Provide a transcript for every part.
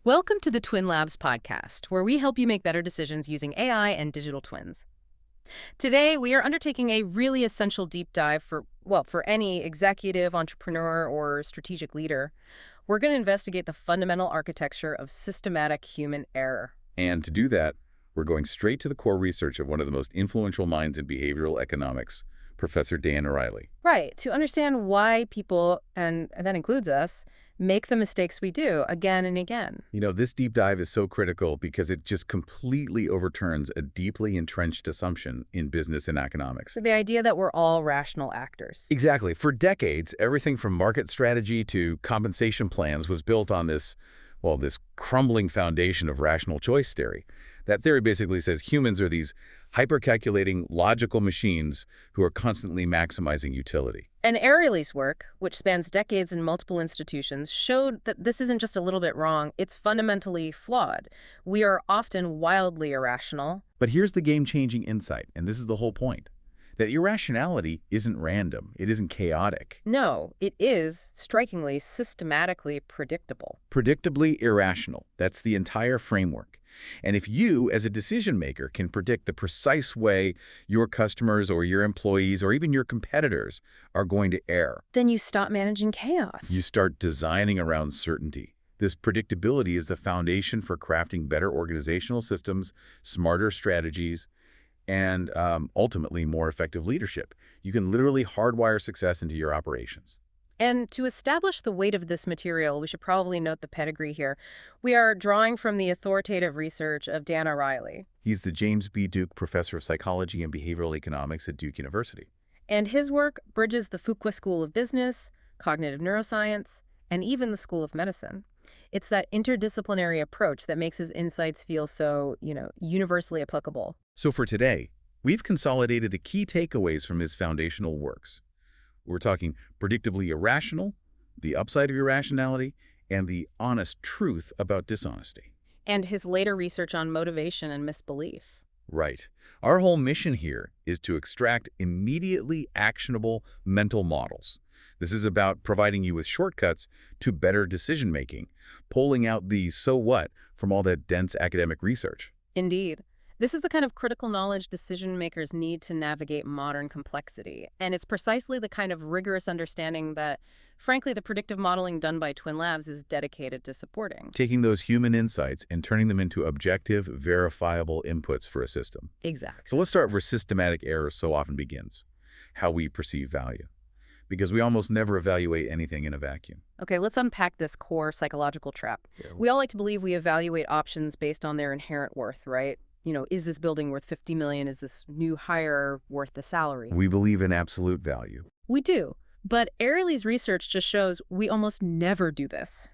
Welcome to the Twin Labs podcast, where we help you make better decisions using AI and digital twins. Today, we are undertaking a really essential deep dive for any executive, entrepreneur, or strategic leader. We're going to investigate the fundamental architecture of systematic human error. And to do that, we're going straight to the core research of one of the most influential minds in behavioral economics, Professor Dan Ariely. Right, to understand why people, and that includes us, make the mistakes we do again and again. You know, this deep dive is so critical because it just completely overturns a deeply entrenched assumption in business and economics. So the idea that we're all rational actors. Exactly. For decades, everything from market strategy to compensation plans was built on this crumbling foundation of rational choice theory. That theory basically says humans are these hyper-calculating, logical machines who are constantly maximizing utility. And Ariely's work, which spans decades in multiple institutions, showed that this isn't just a little bit wrong, it's fundamentally flawed. We are often wildly irrational. But here's the game-changing insight, and this is the whole point, that irrationality isn't random, it isn't chaotic. No, it is, strikingly, systematically predictable. Predictably irrational. That's the entire framework. And if you, as a decision maker, can predict the precise way your customers or your employees or even your competitors are going to err, then you stop managing chaos. you start designing around certainty. This predictability is the foundation for crafting better organizational systems, smarter strategies, and ultimately more effective leadership. You can literally hardwire success into your operations. And to establish the weight of this material, we should probably note the pedigree here. We are drawing from the authoritative research of Dan Ariely. He's the James B. Duke Professor of Psychology and Behavioral Economics at Duke University. And his work bridges the Fuqua School of Business, cognitive neuroscience, and even the School of Medicine. It's that interdisciplinary approach that makes his insights feel so, universally applicable. So for today, we've consolidated the key takeaways from his foundational works. We're talking predictably irrational, the upside of irrationality, and the honest truth about dishonesty. And his later research on motivation and misbelief. Right. Our whole mission here is to extract immediately actionable mental models. This is about providing you with shortcuts to better decision-making, pulling out the so what from all that dense academic research. Indeed. This is the kind of critical knowledge decision makers need to navigate modern complexity. And it's precisely the kind of rigorous understanding that, frankly, the predictive modeling done by Twin Labs is dedicated to supporting. Taking those human insights and turning them into objective, verifiable inputs for a system. Exactly. So let's start where systematic error so often begins, how we perceive value. Because we almost never evaluate anything in a vacuum. Okay, let's unpack this core psychological trap. Yeah. We all like to believe we evaluate options based on their inherent worth, right? Is this building worth $50 million? Is this new hire worth the salary? We believe in absolute value. We do. But Ariely's research just shows we almost never do this.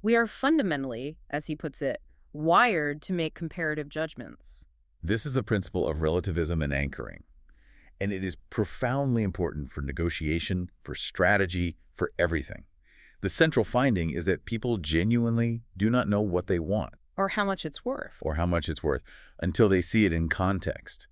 We are fundamentally, as he puts it, wired to make comparative judgments. This is the principle of relativism and anchoring. And it is profoundly important for negotiation, for strategy, for everything. The central finding is that people genuinely do not know what they want. Or how much it's worth. Or how much it's worth, until they see it in context.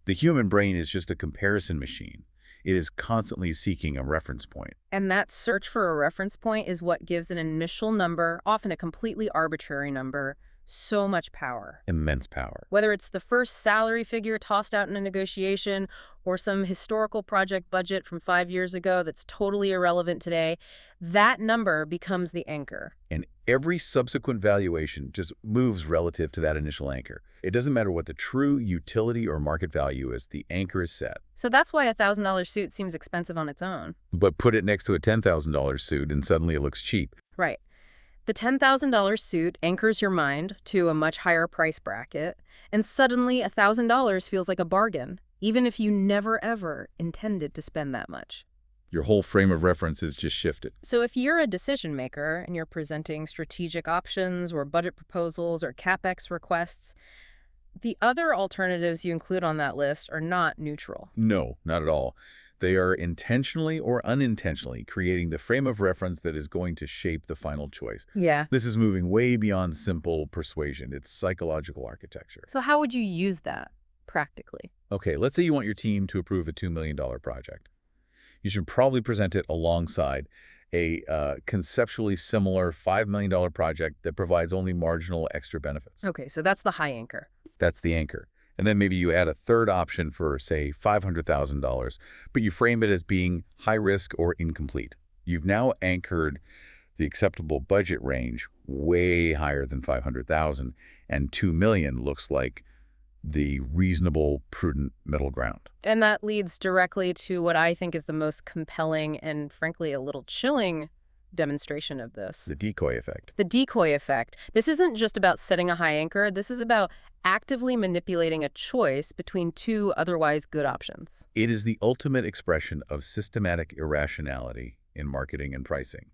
The human brain is just a comparison machine. It is constantly seeking a reference point. And that search for a reference point is what gives an initial number, often a completely arbitrary number, so much power. Immense power. Whether it's the first salary figure tossed out in a negotiation or some historical project budget from 5 years ago that's totally irrelevant today, that number becomes the anchor. And every subsequent valuation just moves relative to that initial anchor. It doesn't matter what the true utility or market value is, the anchor is set. So that's why a $1,000 suit seems expensive on its own. But put it next to a $10,000 suit and suddenly it looks cheap. Right. The $10,000 suit anchors your mind to a much higher price bracket, and suddenly $1,000 feels like a bargain, even if you never ever intended to spend that much. Your whole frame of reference is just shifted. So if you're a decision maker and you're presenting strategic options or budget proposals or CapEx requests, the other alternatives you include on that list are not neutral. No, not at all. They are intentionally or unintentionally creating the frame of reference that is going to shape the final choice. Yeah. This is moving way beyond simple persuasion. It's psychological architecture. So how would you use that practically? Okay, let's say you want your team to approve a $2 million project. You should probably present it alongside a conceptually similar $5 million project that provides only marginal extra benefits. Okay, so that's the high anchor. That's the anchor. And then maybe you add a third option for, say, $500,000, but you frame it as being high risk or incomplete. You've now anchored the acceptable budget range way higher than 500,000, and 2 million looks like the reasonable, prudent middle ground. And that leads directly to what I think is the most compelling and, frankly, a little chilling demonstration of this. The decoy effect. The decoy effect. This isn't just about setting a high anchor. This is about actively manipulating a choice between two otherwise good options. It is the ultimate expression of systematic irrationality in marketing and pricing.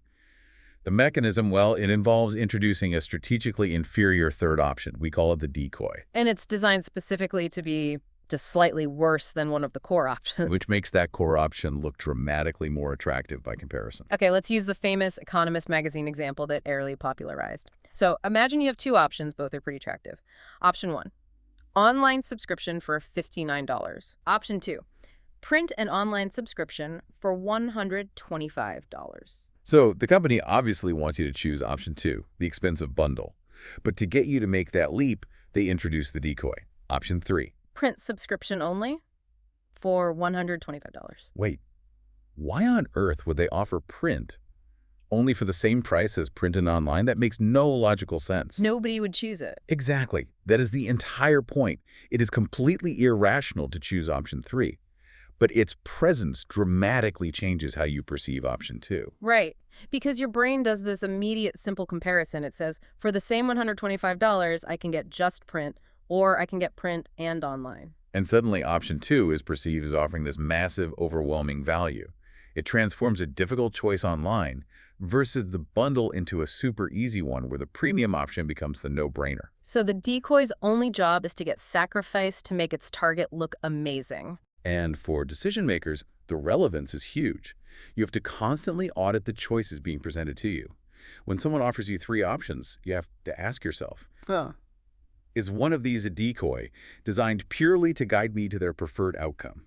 The mechanism, well, it involves introducing a strategically inferior third option. We call it the decoy. And it's designed specifically to be just slightly worse than one of the core options. Which makes that core option look dramatically more attractive by comparison. Okay, let's use the famous Economist magazine example that Ariely popularized. So imagine you have two options, both are pretty attractive. Option 1, online subscription for $59. Option 2, print and online subscription for $125. So the company obviously wants you to choose option 2, the expensive bundle. But to get you to make that leap, they introduce the decoy. Option 3. Print subscription only for $125. Wait, why on earth would they offer print only for the same price as print and online? That makes no logical sense. Nobody would choose it. Exactly. That is the entire point. It is completely irrational to choose option 3. But its presence dramatically changes how you perceive option 2. Right. Because your brain does this immediate simple comparison. It says, for the same $125, I can get just print, or I can get print and online. And suddenly option 2 is perceived as offering this massive, overwhelming value. It transforms a difficult choice online versus the bundle into a super easy one where the premium option becomes the no-brainer. So the decoy's only job is to get sacrificed to make its target look amazing. And for decision makers, the relevance is huge. You have to constantly audit the choices being presented to you. When someone offers you 3 options, you have to ask yourself, is one of these a decoy designed purely to guide me to their preferred outcome?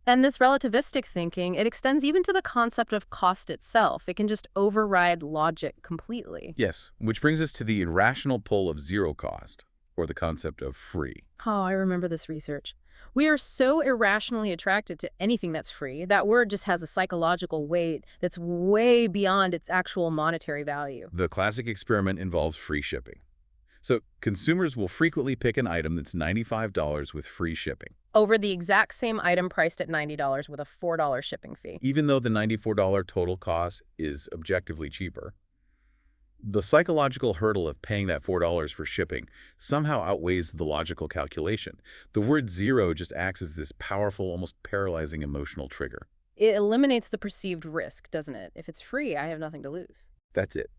And this relativistic thinking, it extends even to the concept of cost itself. It can just override logic completely. Yes, which brings us to the irrational pull of zero cost, or the concept of free. Oh, I remember this research. We are so irrationally attracted to anything that's free. That word just has a psychological weight that's way beyond its actual monetary value. The classic experiment involves free shipping. So consumers will frequently pick an item that's $95 with free shipping, Over the exact same item priced at $90 with a $4 shipping fee. even though the $94 total cost is objectively cheaper. The psychological hurdle of paying that $4 for shipping somehow outweighs the logical calculation. The word zero just acts as this powerful, almost paralyzing emotional trigger. It eliminates the perceived risk, doesn't it? If it's free, I have nothing to lose. That's it.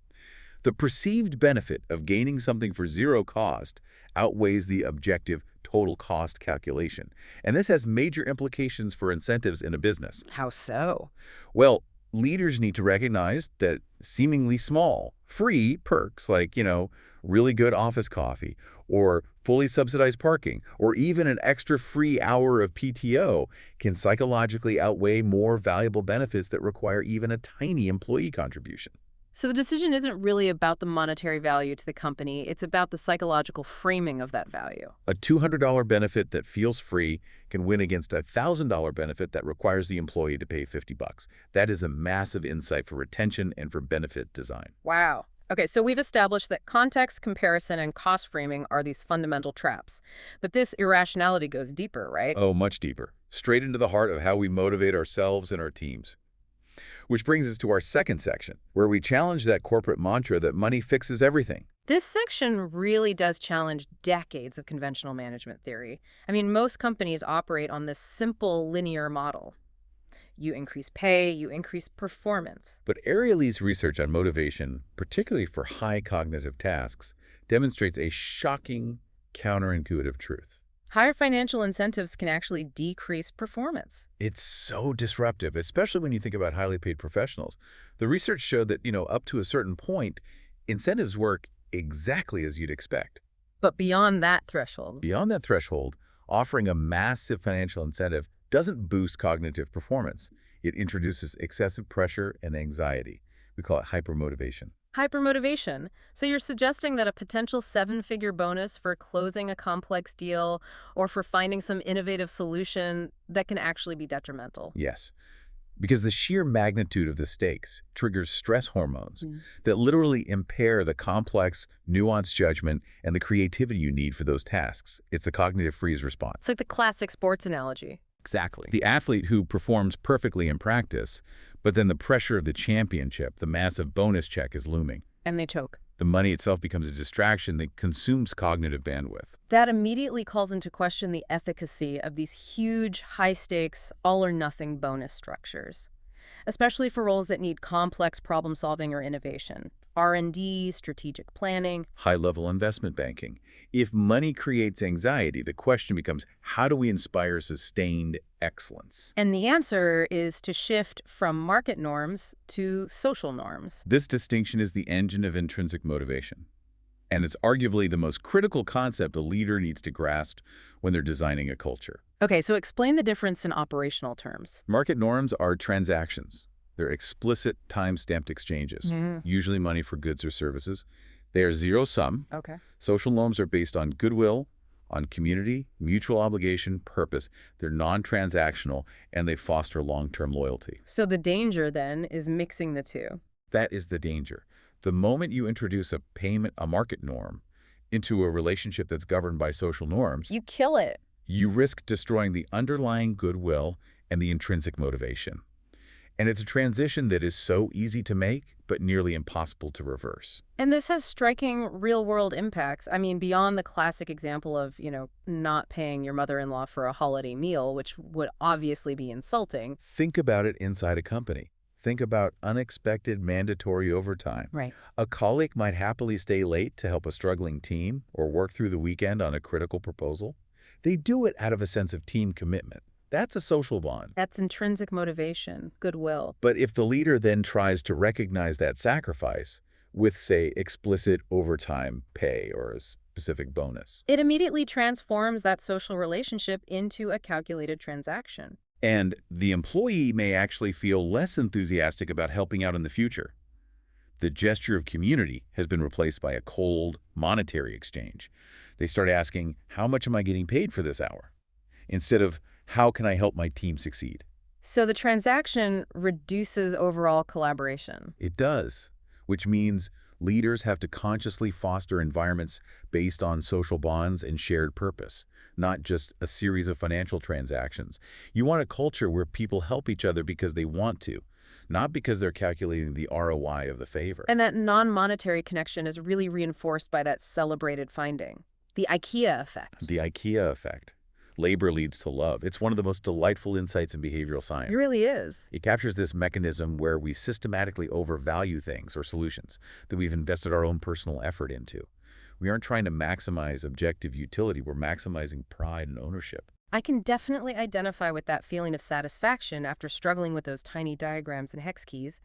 The perceived benefit of gaining something for zero cost outweighs the objective total cost calculation. And this has major implications for incentives in a business. How so? Well, leaders need to recognize that seemingly small, free perks like, really good office coffee or fully subsidized parking or even an extra free hour of PTO can psychologically outweigh more valuable benefits that require even a tiny employee contribution. So the decision isn't really about the monetary value to the company. It's about the psychological framing of that value. A $200 benefit that feels free can win against a $1,000 benefit that requires the employee to pay $50. That is a massive insight for retention and for benefit design. Wow. Okay, so we've established that context, comparison, and cost framing are these fundamental traps. But this irrationality goes deeper, right? Oh, much deeper. Straight into the heart of how we motivate ourselves and our teams. Which brings us to our second section, where we challenge that corporate mantra that money fixes everything. This section really does challenge decades of conventional management theory. I mean, most companies operate on this simple linear model. You increase pay, you increase performance. But Ariely's research on motivation, particularly for high cognitive tasks, demonstrates a shocking counterintuitive truth. Higher financial incentives can actually decrease performance. It's so disruptive, especially when you think about highly paid professionals. The research showed that, up to a certain point, incentives work exactly as you'd expect. But beyond that threshold, Beyond that threshold, offering a massive financial incentive doesn't boost cognitive performance. It introduces excessive pressure and anxiety, We call it hypermotivation. Hypermotivation. So you're suggesting that a potential seven-figure bonus for closing a complex deal or for finding some innovative solution that can actually be detrimental. Yes, because the sheer magnitude of the stakes triggers stress hormones Mm. that literally impair the complex, nuanced judgment and the creativity you need for those tasks. It's the cognitive freeze response. It's like the classic sports analogy. Exactly. The athlete who performs perfectly in practice, but then the pressure of the championship, the massive bonus check is looming. And they choke. The money itself becomes a distraction that consumes cognitive bandwidth. That immediately calls into question the efficacy of these huge, high-stakes, all-or-nothing bonus structures, especially for roles that need complex problem-solving or innovation. R&D, strategic planning. High-level investment banking. If money creates anxiety, the question becomes, how do we inspire sustained excellence? And the answer is to shift from market norms to social norms. This distinction is the engine of intrinsic motivation. And it's arguably the most critical concept a leader needs to grasp when they're designing a culture. Okay, so explain the difference in operational terms. Market norms are transactions. They're explicit time-stamped exchanges, usually money for goods or services. They are zero-sum. Okay. Social norms are based on goodwill, on community, mutual obligation, purpose. They're non-transactional, and they foster long-term loyalty. So the danger, then, is mixing the two. That is the danger. The moment you introduce a market norm into a relationship that's governed by social norms, You kill it. you risk destroying the underlying goodwill and the intrinsic motivation. And it's a transition that is so easy to make, but nearly impossible to reverse. And this has striking real-world impacts. I mean, beyond the classic example of, not paying your mother-in-law for a holiday meal, which would obviously be insulting. Think about it inside a company. Think about unexpected mandatory overtime. Right. A colleague might happily stay late to help a struggling team or work through the weekend on a critical proposal. They do it out of a sense of team commitment. That's a social bond. That's intrinsic motivation, goodwill. But if the leader then tries to recognize that sacrifice with, say, explicit overtime pay or a specific bonus, It immediately transforms that social relationship into a calculated transaction. and the employee may actually feel less enthusiastic about helping out in the future. The gesture of community has been replaced by a cold, monetary exchange. They start asking, how much am I getting paid for this hour? Instead of, how can I help my team succeed? So the transaction reduces overall collaboration. It does, which means leaders have to consciously foster environments based on social bonds and shared purpose, not just a series of financial transactions. You want a culture where people help each other because they want to, not because they're calculating the ROI of the favor. And that non-monetary connection is really reinforced by that celebrated finding, the IKEA effect. The IKEA effect. Labor leads to love. It's one of the most delightful insights in behavioral science. It really is. It captures this mechanism where we systematically overvalue things or solutions that we've invested our own personal effort into. We aren't trying to maximize objective utility. We're maximizing pride and ownership. I can definitely identify with that feeling of satisfaction after struggling with those tiny diagrams and hex keys.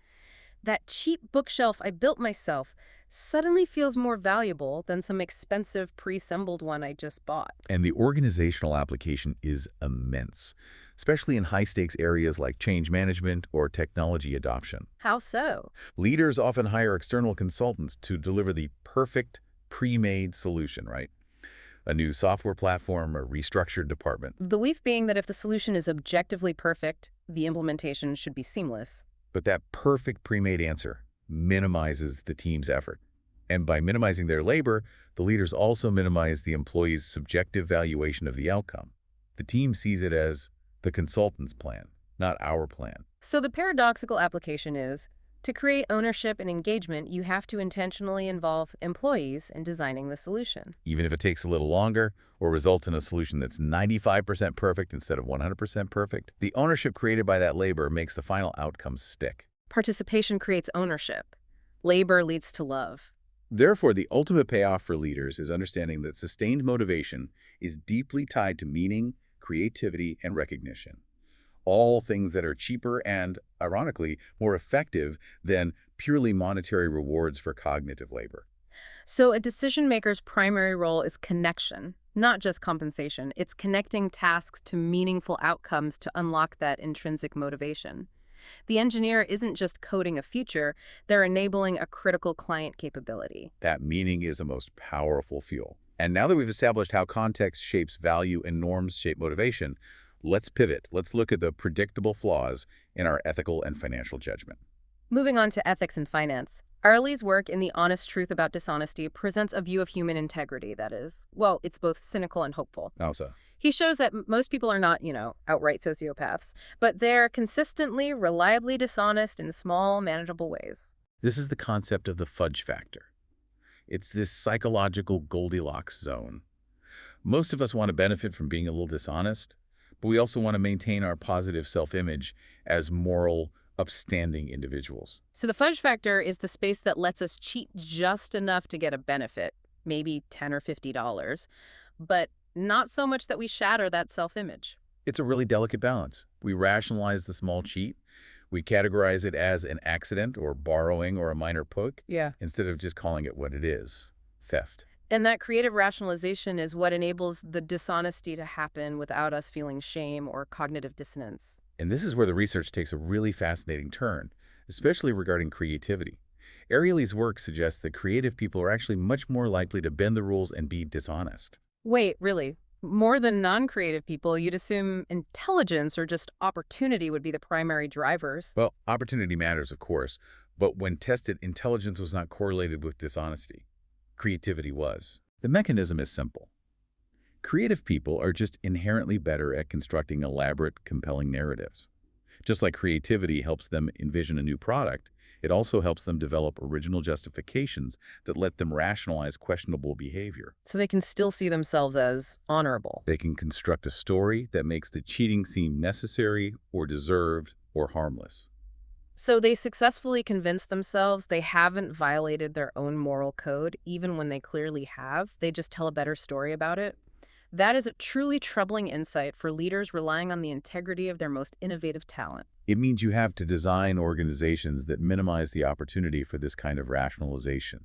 That cheap bookshelf I built myself suddenly feels more valuable than some expensive pre-assembled one I just bought. And the organizational application is immense, especially in high-stakes areas like change management or technology adoption. How so? Leaders often hire external consultants to deliver the perfect pre-made solution, right? A new software platform, a restructured department. The belief being that if the solution is objectively perfect, the implementation should be seamless. But that perfect pre-made answer minimizes the team's effort. And by minimizing their labor, the leaders also minimize the employee's subjective valuation of the outcome. The team sees it as the consultant's plan, not our plan. So the paradoxical application is, to create ownership and engagement, you have to intentionally involve employees in designing the solution. Even if it takes a little longer or results in a solution that's 95% perfect instead of 100% perfect, the ownership created by that labor makes the final outcome stick. Participation creates ownership. Labor leads to love. Therefore, the ultimate payoff for leaders is understanding that sustained motivation is deeply tied to meaning, creativity, and recognition. All things that are cheaper and, ironically, more effective than purely monetary rewards for cognitive labor. So a decision maker's primary role is connection, not just compensation. It's connecting tasks to meaningful outcomes to unlock that intrinsic motivation. The engineer isn't just coding a future, they're enabling a critical client capability. That meaning is a most powerful fuel. And now that we've established how context shapes value and norms shape motivation, let's pivot. Let's look at the predictable flaws in our ethical and financial judgment. Moving on to ethics and finance. Ariely's work in The Honest Truth About Dishonesty presents a view of human integrity that is, well, it's both cynical and hopeful. How so? He shows that most people are not, outright sociopaths, but they're consistently, reliably dishonest in small, manageable ways. This is the concept of the fudge factor. It's this psychological Goldilocks zone. Most of us want to benefit from being a little dishonest, but we also want to maintain our positive self-image as moral, upstanding individuals. So the fudge factor is the space that lets us cheat just enough to get a benefit, maybe $10 or $50, but not so much that we shatter that self-image. It's a really delicate balance. We rationalize the small cheat. We categorize it as an accident or borrowing or a minor poke, Yeah. instead of just calling it what it is, theft. And that creative rationalization is what enables the dishonesty to happen without us feeling shame or cognitive dissonance. And this is where the research takes a really fascinating turn, especially regarding creativity. Ariely's work suggests that creative people are actually much more likely to bend the rules and be dishonest. Wait, really? More than non-creative people, you'd assume intelligence or just opportunity would be the primary drivers. Well, opportunity matters, of course, but when tested, intelligence was not correlated with dishonesty. Creativity was. The mechanism is simple. Creative people are just inherently better at constructing elaborate, compelling narratives. Just like creativity helps them envision a new product, it also helps them develop original justifications that let them rationalize questionable behavior. So they can still see themselves as honorable. They can construct a story that makes the cheating seem necessary or deserved or harmless. So they successfully convince themselves they haven't violated their own moral code, even when they clearly have. They just tell a better story about it. That is a truly troubling insight for leaders relying on the integrity of their most innovative talent. It means you have to design organizations that minimize the opportunity for this kind of rationalization.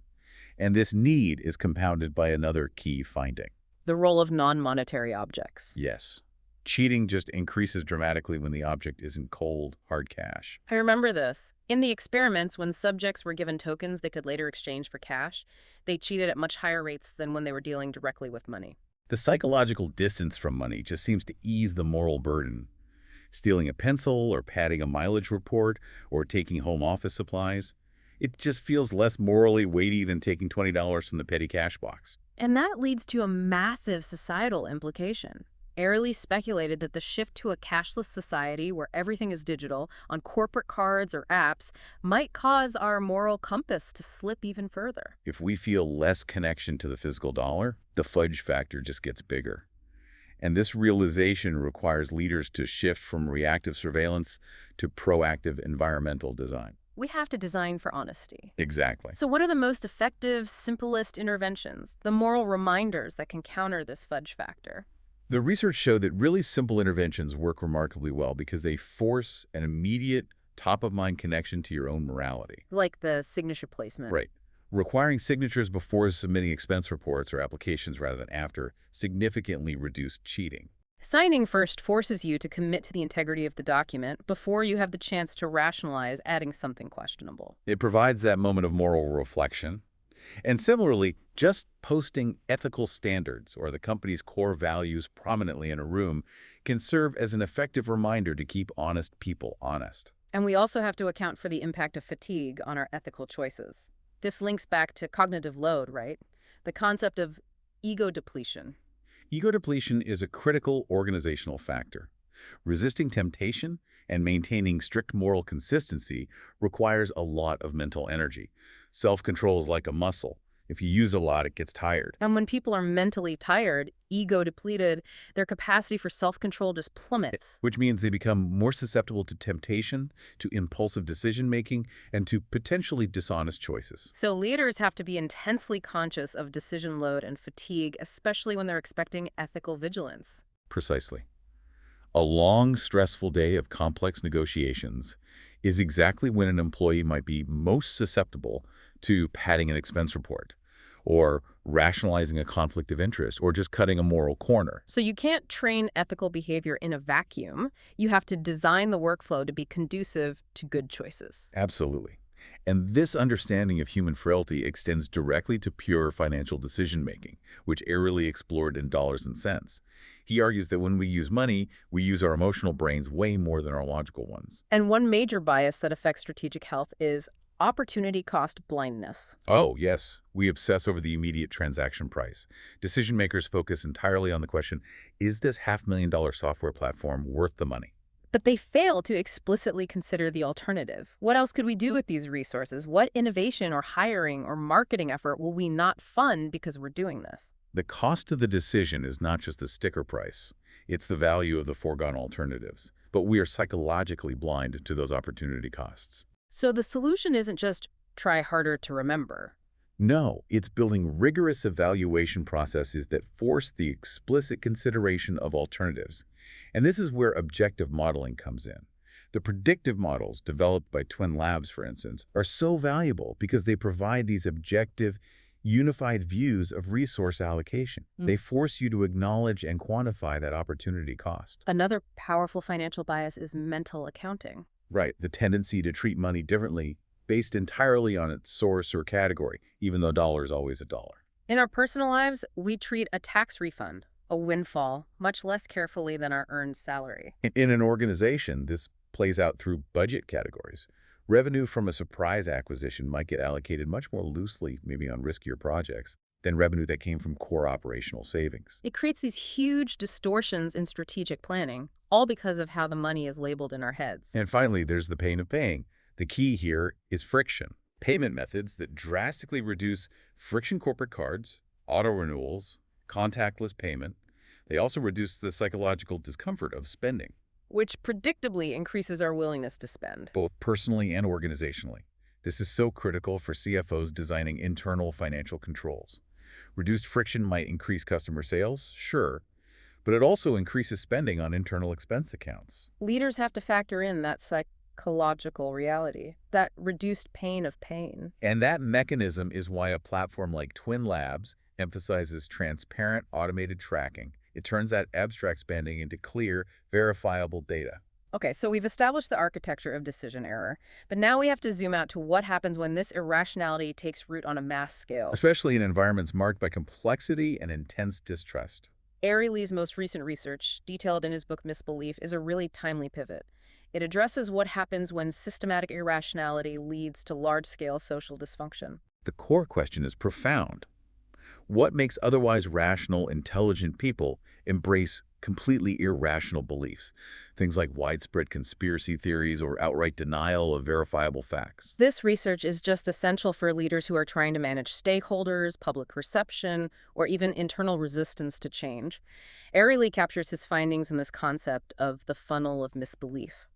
And this need is compounded by another key finding. The role of non-monetary objects. Yes. Cheating just increases dramatically when the object isn't cold, hard cash. I remember this. In the experiments, when subjects were given tokens they could later exchange for cash, they cheated at much higher rates than when they were dealing directly with money. The psychological distance from money just seems to ease the moral burden. Stealing a pencil or padding a mileage report or taking home office supplies, it just feels less morally weighty than taking $20 from the petty cash box. And that leads to a massive societal implication. Ariely speculated that the shift to a cashless society where everything is digital, on corporate cards or apps, might cause our moral compass to slip even further. If we feel less connection to the physical dollar, the fudge factor just gets bigger. And this realization requires leaders to shift from reactive surveillance to proactive environmental design. We have to design for honesty. Exactly. So what are the most effective, simplest interventions, the moral reminders that can counter this fudge factor? The research showed that really simple interventions work remarkably well because they force an immediate, top-of-mind connection to your own morality. Like the signature placement. Right. Requiring signatures before submitting expense reports or applications rather than after significantly reduced cheating. Signing first forces you to commit to the integrity of the document before you have the chance to rationalize adding something questionable. It provides that moment of moral reflection. And similarly, just posting ethical standards or the company's core values prominently in a room can serve as an effective reminder to keep honest people honest. And we also have to account for the impact of fatigue on our ethical choices. This links back to cognitive load, right? The concept of ego depletion. Ego depletion is a critical organizational factor. Resisting temptation and maintaining strict moral consistency requires a lot of mental energy. Self-control is like a muscle. If you use a lot, it gets tired. And when people are mentally tired, ego depleted, their capacity for self-control just plummets. Which means they become more susceptible to temptation, to impulsive decision-making, and to potentially dishonest choices. So leaders have to be intensely conscious of decision load and fatigue, especially when they're expecting ethical vigilance. Precisely. A long, stressful day of complex negotiations is exactly when an employee might be most susceptible to padding an expense report, or rationalizing a conflict of interest, or just cutting a moral corner. So you can't train ethical behavior in a vacuum. You have to design the workflow to be conducive to good choices. Absolutely. And this understanding of human frailty extends directly to pure financial decision-making, which Ariely explored in Dollars and Cents. He argues that when we use money, we use our emotional brains way more than our logical ones. And one major bias that affects strategic health is opportunity cost blindness. Oh, yes. We obsess over the immediate transaction price. Decision makers focus entirely on the question, is this $500,000 software platform worth the money? But they fail to explicitly consider the alternative. What else could we do with these resources? What innovation or hiring or marketing effort will we not fund because we're doing this? The cost of the decision is not just the sticker price. It's the value of the foregone alternatives. But we are psychologically blind to those opportunity costs. So the solution isn't just try harder to remember. No, it's building rigorous evaluation processes that force the explicit consideration of alternatives. And this is where objective modeling comes in. The predictive models developed by Twin Labs, for instance, are so valuable because they provide these objective, unified views of resource allocation. They force you to acknowledge and quantify that opportunity cost. Another powerful financial bias is mental accounting. Right, the tendency to treat money differently based entirely on its source or category, even though dollar is always a dollar. In our personal lives, we treat a tax refund, a windfall, much less carefully than our earned salary. In an organization, this plays out through budget categories. Revenue from a surprise acquisition might get allocated much more loosely, maybe on riskier projects, than revenue that came from core operational savings. It creates these huge distortions in strategic planning, all because of how the money is labeled in our heads. And finally, there's the pain of paying. The key here is friction. Payment methods that drastically reduce friction corporate cards, auto renewals, contactless payment. They also reduce the psychological discomfort of spending, Which predictably increases our willingness to spend. both personally and organizationally. This is so critical for CFOs designing internal financial controls. Reduced friction might increase customer sales, sure, but it also increases spending on internal expense accounts. Leaders have to factor in that psychological reality, that reduced pain of pain. And that mechanism is why a platform like Twin Labs emphasizes transparent, automated tracking. It turns that abstract spending into clear, verifiable data. Okay, so we've established the architecture of decision error, but now we have to zoom out to what happens when this irrationality takes root on a mass scale. Especially in environments marked by complexity and intense distrust. Ariely's most recent research, detailed in his book Misbelief, is a really timely pivot. It addresses what happens when systematic irrationality leads to large-scale social dysfunction. The core question is profound. What makes otherwise rational, intelligent people embrace completely irrational beliefs? Things like widespread conspiracy theories or outright denial of verifiable facts. This research is just essential for leaders who are trying to manage stakeholders, public perception, or even internal resistance to change. Ariely captures his findings in this concept of the funnel of misbelief.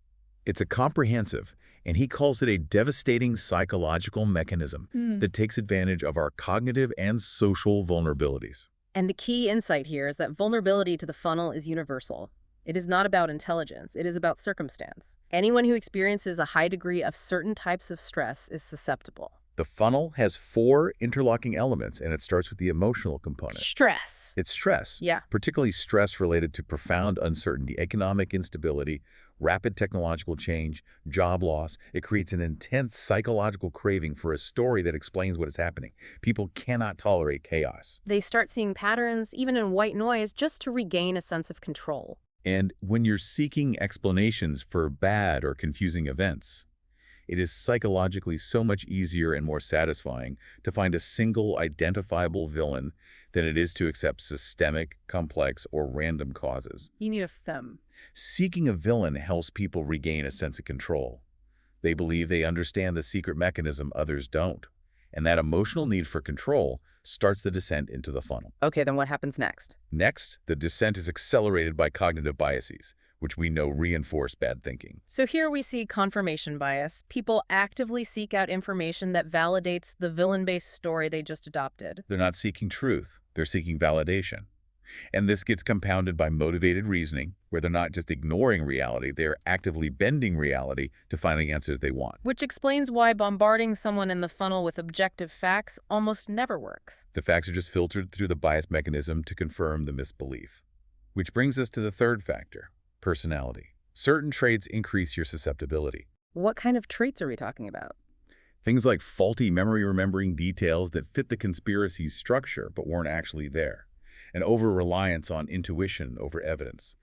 It's a comprehensive, and he calls it a devastating psychological mechanism that takes advantage of our cognitive and social vulnerabilities. And the key insight here is that vulnerability to the funnel is universal. It is not about intelligence. It is about circumstance. Anyone who experiences a high degree of certain types of stress is susceptible. The funnel has 4 interlocking elements, and it starts with the emotional component. Stress. It's stress, Yeah. particularly stress related to profound uncertainty, economic instability, rapid technological change, job loss. It creates an intense psychological craving for a story that explains what is happening. People cannot tolerate chaos. They start seeing patterns, even in white noise, just to regain a sense of control. And when you're seeking explanations for bad or confusing events, it is psychologically so much easier and more satisfying to find a single identifiable villain than it is to accept systemic, complex, or random causes. You need a them. Seeking a villain helps people regain a sense of control. They believe they understand the secret mechanism others don't, and that emotional need for control starts the descent into the funnel. Okay, then what happens next? Next, the descent is accelerated by cognitive biases, which we know reinforce bad thinking. So here we see confirmation bias. People actively seek out information that validates the villain-based story they just adopted. They're not seeking truth, they're seeking validation. And this gets compounded by motivated reasoning, where they're not just ignoring reality, they're actively bending reality to find the answers they want. Which explains why bombarding someone in the funnel with objective facts almost never works. The facts are just filtered through the bias mechanism to confirm the misbelief. Which brings us to the third factor, personality. Certain traits increase your susceptibility. What kind of traits are we talking about? Things like faulty memory remembering details that fit the conspiracy's structure but weren't actually there. An over-reliance on intuition over evidence.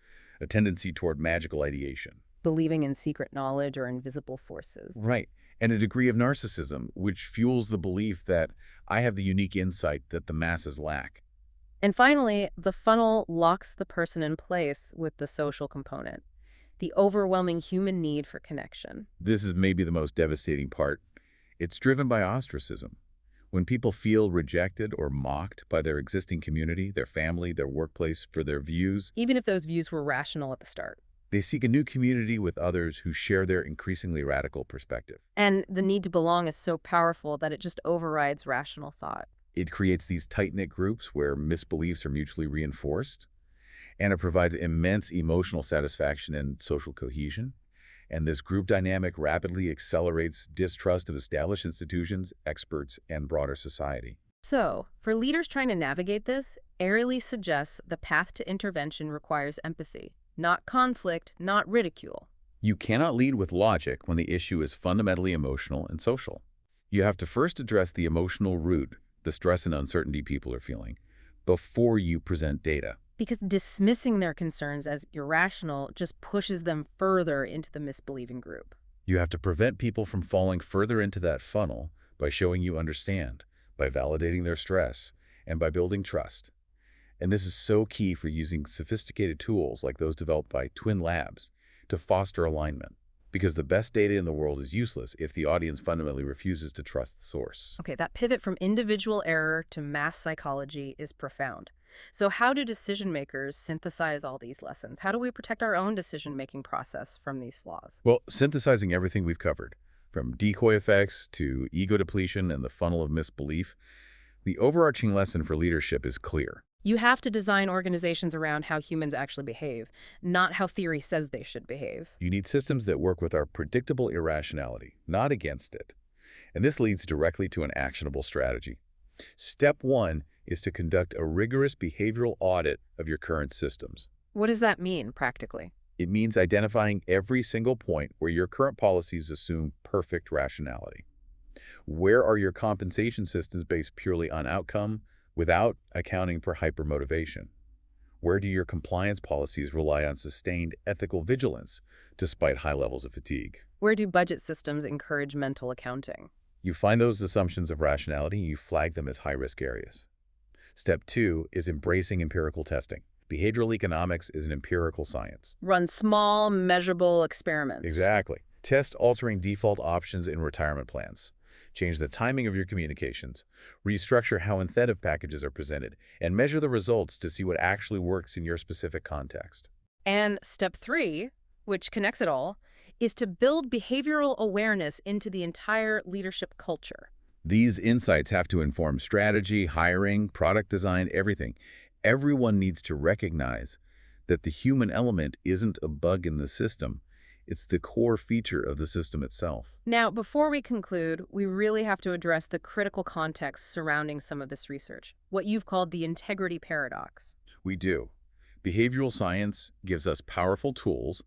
A tendency toward magical ideation. Believing in secret knowledge or invisible forces. Right. And a degree of narcissism, which fuels the belief that I have the unique insight that the masses lack. And finally, the funnel locks the person in place with the social component. The overwhelming human need for connection. This is maybe the most devastating part. It's driven by ostracism. When people feel rejected or mocked by their existing community, their family, their workplace for their views, Even if those views were rational at the start. they seek a new community with others who share their increasingly radical perspective. And the need to belong is so powerful that it just overrides rational thought. It creates these tight-knit groups where misbeliefs are mutually reinforced, and it provides immense emotional satisfaction and social cohesion. And this group dynamic rapidly accelerates distrust of established institutions, experts, and broader society. So, for leaders trying to navigate this, Ariely suggests the path to intervention requires empathy, not conflict, not ridicule. You cannot lead with logic when the issue is fundamentally emotional and social. You have to first address the emotional root, the stress and uncertainty people are feeling, before you present data. Because dismissing their concerns as irrational just pushes them further into the misbelieving group. You have to prevent people from falling further into that funnel by showing you understand, by validating their stress, and by building trust. And this is so key for using sophisticated tools like those developed by Twin Labs to foster alignment. Because the best data in the world is useless if the audience fundamentally refuses to trust the source. Okay, that pivot from individual error to mass psychology is profound. So how do decision makers synthesize all these lessons? How do we protect our own decision-making process from these flaws? Well, synthesizing everything we've covered, from decoy effects to ego depletion and the funnel of misbelief, the overarching lesson for leadership is clear. You have to design organizations around how humans actually behave, not how theory says they should behave. You need systems that work with our predictable irrationality, not against it. And this leads directly to an actionable strategy. Step one is to conduct a rigorous behavioral audit of your current systems. What does that mean, practically? It means identifying every single point where your current policies assume perfect rationality. Where are your compensation systems based purely on outcome without accounting for hypermotivation? Where do your compliance policies rely on sustained ethical vigilance despite high levels of fatigue? Where do budget systems encourage mental accounting? You find those assumptions of rationality and you flag them as high-risk areas. Step two is embracing empirical testing. Behavioral economics is an empirical science. Run small, measurable experiments. Exactly. Test altering default options in retirement plans. Change the timing of your communications. Restructure how incentive packages are presented. And measure the results to see what actually works in your specific context. And step three, which connects it all, is to build behavioral awareness into the entire leadership culture. These insights have to inform strategy, hiring, product design, everything. Everyone needs to recognize that the human element isn't a bug in the system. It's the core feature of the system itself. Now, before we conclude, we really have to address the critical context surrounding some of this research, what you've called the integrity paradox. We do. Behavioral science gives us powerful tools,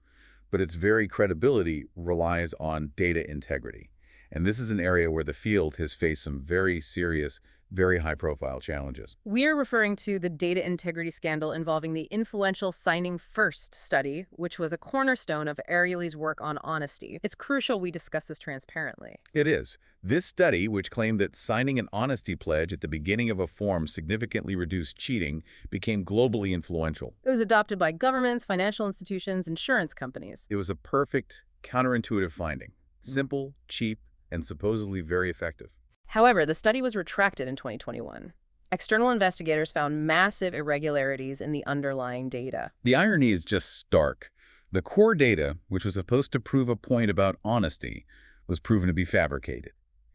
but its very credibility relies on data integrity. And this is an area where the field has faced some very serious, very high-profile challenges. We're referring to the data integrity scandal involving the influential Signing First study, which was a cornerstone of Ariely's work on honesty. It's crucial we discuss this transparently. It is. This study, which claimed that signing an honesty pledge at the beginning of a form significantly reduced cheating, became globally influential. It was adopted by governments, financial institutions, insurance companies. It was a perfect, counterintuitive finding. Simple, cheap, and supposedly very effective. However, the study was retracted in 2021. External investigators found massive irregularities in the underlying data. The irony is just stark. The core data, which was supposed to prove a point about honesty, was proven to be fabricated.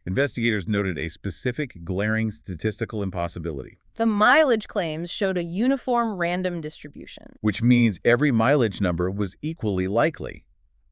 Investigators noted a specific glaring statistical impossibility, The mileage claims showed a uniform random distribution. which means every mileage number was equally likely.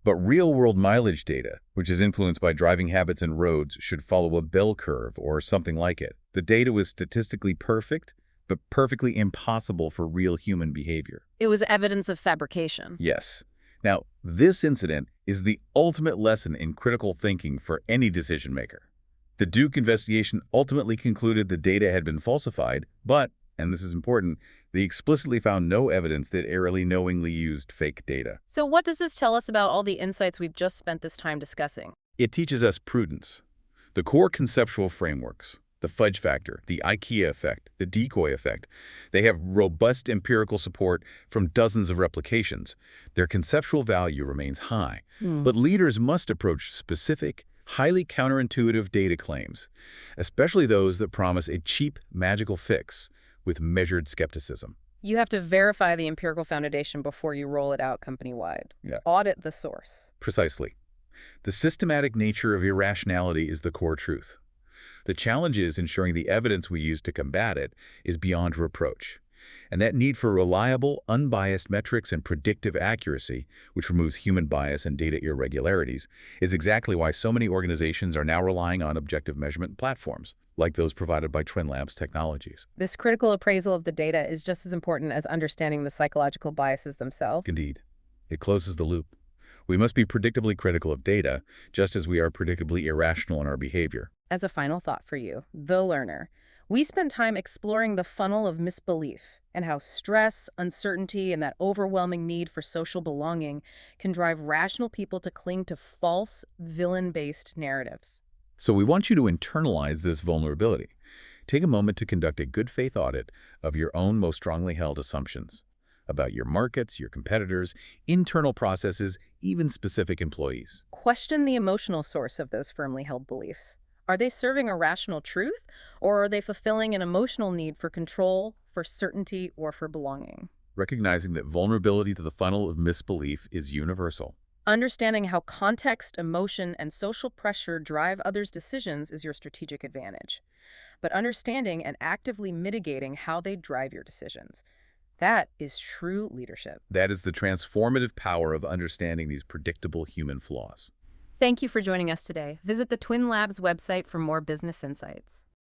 But real-world mileage data, which is influenced by driving habits and roads, should follow a bell curve or something like it. The data was statistically perfect, but perfectly impossible for real human behavior. It was evidence of fabrication. Yes. Now, this incident is the ultimate lesson in critical thinking for any decision maker. The Duke investigation ultimately concluded the data had been falsified, but, and this is important, they explicitly found no evidence that Ariely knowingly used fake data. So what does this tell us about all the insights we've just spent this time discussing? It teaches us prudence. The core conceptual frameworks, the Fudge Factor, the IKEA effect, the decoy effect, they have robust empirical support from dozens of replications. Their conceptual value remains high, but leaders must approach specific, highly counterintuitive data claims, especially those that promise a cheap, magical fix with measured skepticism. You have to verify the empirical foundation before you roll it out company-wide. Yeah. Audit the source. Precisely. The systematic nature of irrationality is the core truth. The challenge is ensuring the evidence we use to combat it is beyond reproach. And that need for reliable, unbiased metrics and predictive accuracy, which removes human bias and data irregularities, is exactly why so many organizations are now relying on objective measurement platforms, like those provided by Twin Labs Technologies. This critical appraisal of the data is just as important as understanding the psychological biases themselves. Indeed. It closes the loop. We must be predictably critical of data, just as we are predictably irrational in our behavior. As a final thought for you, the learner, we spent time exploring the funnel of misbelief and how stress, uncertainty, and that overwhelming need for social belonging can drive rational people to cling to false, villain-based narratives. So we want you to internalize this vulnerability. Take a moment to conduct a good faith audit of your own most strongly held assumptions about your markets, your competitors, internal processes, even specific employees. Question the emotional source of those firmly held beliefs. Are they serving a rational truth, or are they fulfilling an emotional need for control, for certainty, or for belonging? Recognizing that vulnerability to the funnel of misbelief is universal. Understanding how context, emotion, and social pressure drive others' decisions is your strategic advantage. But understanding and actively mitigating how they drive your decisions, that is true leadership. That is the transformative power of understanding these predictable human flaws. Thank you for joining us today. Visit the Twin Labs website for more business insights.